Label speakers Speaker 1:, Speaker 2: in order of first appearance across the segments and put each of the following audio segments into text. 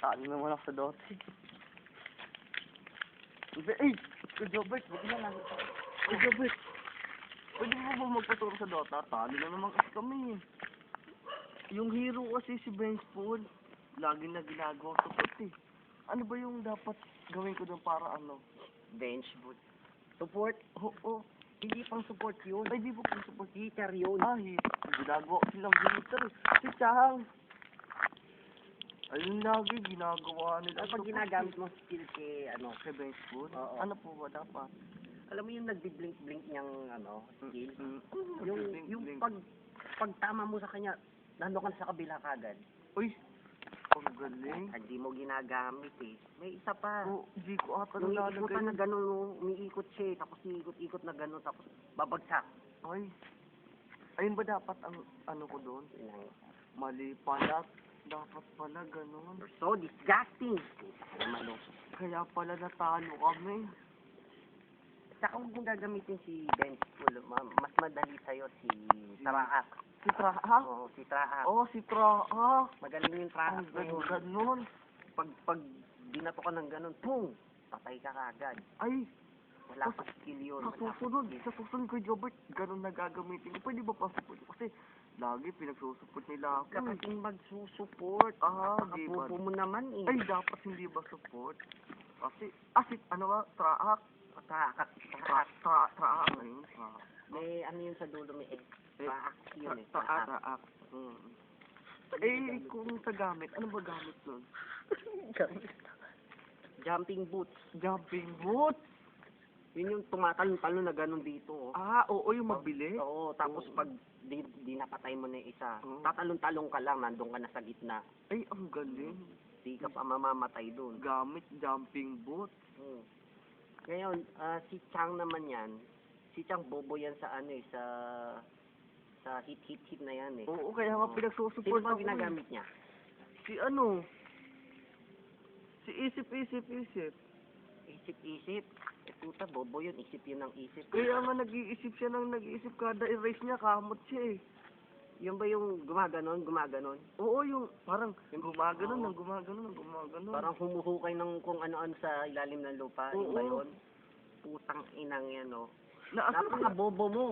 Speaker 1: Talo naman ako sa Dota. Eh, Kuya Jobert, wag na lang. Kuya Jobert, pwede mo ba magpaturo sa Dota? Talo na naman kasi kami. Yung hero kasi si Benchpool, lagi na ginagawa support eh. Ano ba yung dapat gawin ko doon para ano?
Speaker 2: Bench boot. Support?
Speaker 1: Oo.
Speaker 2: Hindi pang support yun.
Speaker 1: Ay, di ba kung support?
Speaker 2: Hitter yun.
Speaker 1: Ah, ginagawa ko silang hitter eh. Si Chang. Ayun lagi, ginagawa nila.
Speaker 2: Pag ginagamit mo skill kay,
Speaker 1: Kay Benchpool?
Speaker 2: Oo.
Speaker 1: Ano po ba dapat?
Speaker 2: alam mo yung nagbi-blink-blink niyang, skill?
Speaker 1: Blink,
Speaker 2: Yung
Speaker 1: blink.
Speaker 2: pag tama mo sa kanya, nandun ka na sa kabila kagad.
Speaker 1: Uy, ang galing.
Speaker 2: Hindi mo ginagamit eh. May isa pa.
Speaker 1: Oo, di ko ata
Speaker 2: Yung
Speaker 1: nalalagay.
Speaker 2: ikutan na gano'n, umiikot siya eh, tapos iikot-ikot na gano'n, tapos babagsak.
Speaker 1: Ay, ayun ba dapat ang ano ko doon?
Speaker 2: Inang,
Speaker 1: Mali pala. Dapat pala ganun.
Speaker 2: you're so disgusting. Naman, no?
Speaker 1: Kaya pala natalo kami.
Speaker 2: Saka kung gagamitin si bench full, mas madali sa'yo si Traak.
Speaker 1: Si Traak?
Speaker 2: Oo, si Traak.
Speaker 1: Oo, si Traak.
Speaker 2: Magaling yung Traak
Speaker 1: Ang
Speaker 2: na yun.
Speaker 1: ganun.
Speaker 2: Pag binato ka ng ganun, pum! Patay ka kagad.
Speaker 1: Ay,
Speaker 2: Wala pa skill yun.
Speaker 1: sa susunod kay Jobert, ganun na gagamitin ko. Pwede ba pa support? Kasi lagi pinagsusupport nila ako.
Speaker 2: Ka kasing magsusupport.
Speaker 1: Ah, di ba?
Speaker 2: Kapupo mo naman eh.
Speaker 1: Ay, dapat hindi ba support? Kasi, si, ano ba, Traak?
Speaker 2: Traak.
Speaker 1: Traak. Ayun, Traak.
Speaker 2: May ano yun sa dulo, may Traak yun eh.
Speaker 1: Traak. Eh, kung sa gamit, ano ba gamit nun?
Speaker 2: Jumping boots.
Speaker 1: Jumping boot?
Speaker 2: Yun yung tumatalon-talon na ganun dito. Oh.
Speaker 1: Ah, oo, yung mabilis.
Speaker 2: Oo, tapos
Speaker 1: Oo.
Speaker 2: pag di napatay mo na yung isa,
Speaker 1: Oo.
Speaker 2: tatalon-talon ka lang, nandun ka na sa gitna.
Speaker 1: Ay, ang galing.
Speaker 2: Di ka pa mamamatay dun.
Speaker 1: Gamit jumping boot.
Speaker 2: Ngayon, si Chang naman yan, si Chang bobo yan sa sa hit na yan eh.
Speaker 1: Oo, kaya nga
Speaker 2: Oo.
Speaker 1: pinagsusupport
Speaker 2: Sino ba
Speaker 1: ako.
Speaker 2: ginagamit niya?
Speaker 1: Si ano? Si Isip.
Speaker 2: Isip-isip. Puta, bobo yun. Isip yun ng isip.
Speaker 1: Kaya nga nag-iisip siya ng nag-iisip kada erase niya, kamot siya eh.
Speaker 2: Yun ba yung gumaganon?
Speaker 1: Oo, yung parang gumaganon,
Speaker 2: Oo.
Speaker 1: nang gumaganon.
Speaker 2: Parang humuhukay ng kung ano-ano sa ilalim ng lupa. Yun ba
Speaker 1: Oo.
Speaker 2: yun? Putang inang yan, no?
Speaker 1: Naasa
Speaker 2: Napaka-bobo mo.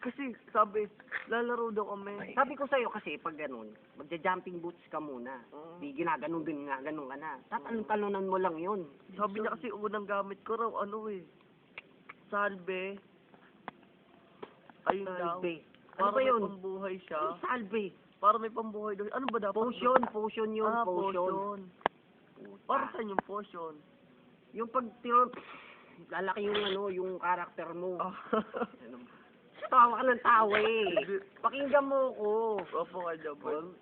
Speaker 1: kasi sabi, lalaro daw kami.
Speaker 2: Sabi ko sa'yo kasi, pag ganun, magja-jumping boots ka muna.
Speaker 1: Oo.
Speaker 2: Di ginaganon din nga, ganun ka na. Tatalon-talonan mo lang yun.
Speaker 1: Sabi niya kasi unang gamit ko raw, salve. Ayun daw.
Speaker 2: Salve. Ano
Speaker 1: Para
Speaker 2: ba
Speaker 1: may
Speaker 2: yun?
Speaker 1: pambuhay siya.
Speaker 2: Ano salve?
Speaker 1: Para may pambuhay daw. Ano ba dapat?
Speaker 2: Potion yun,
Speaker 1: Ah,
Speaker 2: potion.
Speaker 1: potion. Para saan yung potion?
Speaker 2: Yung pag lalaki yung yung karakter mo.
Speaker 1: Ah.
Speaker 2: Tawa ka ng tawa eh. Pakinggan mo ko.
Speaker 1: Opo, kay Jobert.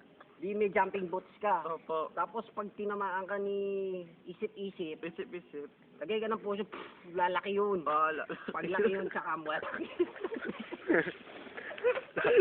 Speaker 2: Di may jumping boots ka.
Speaker 1: Opo.
Speaker 2: Tapos pag tinamaan ka ni isip-isip,
Speaker 1: Isip.
Speaker 2: lagay ka ng potion, lalaki yun.
Speaker 1: Bahala.
Speaker 2: Paglaki yun sa kamwat.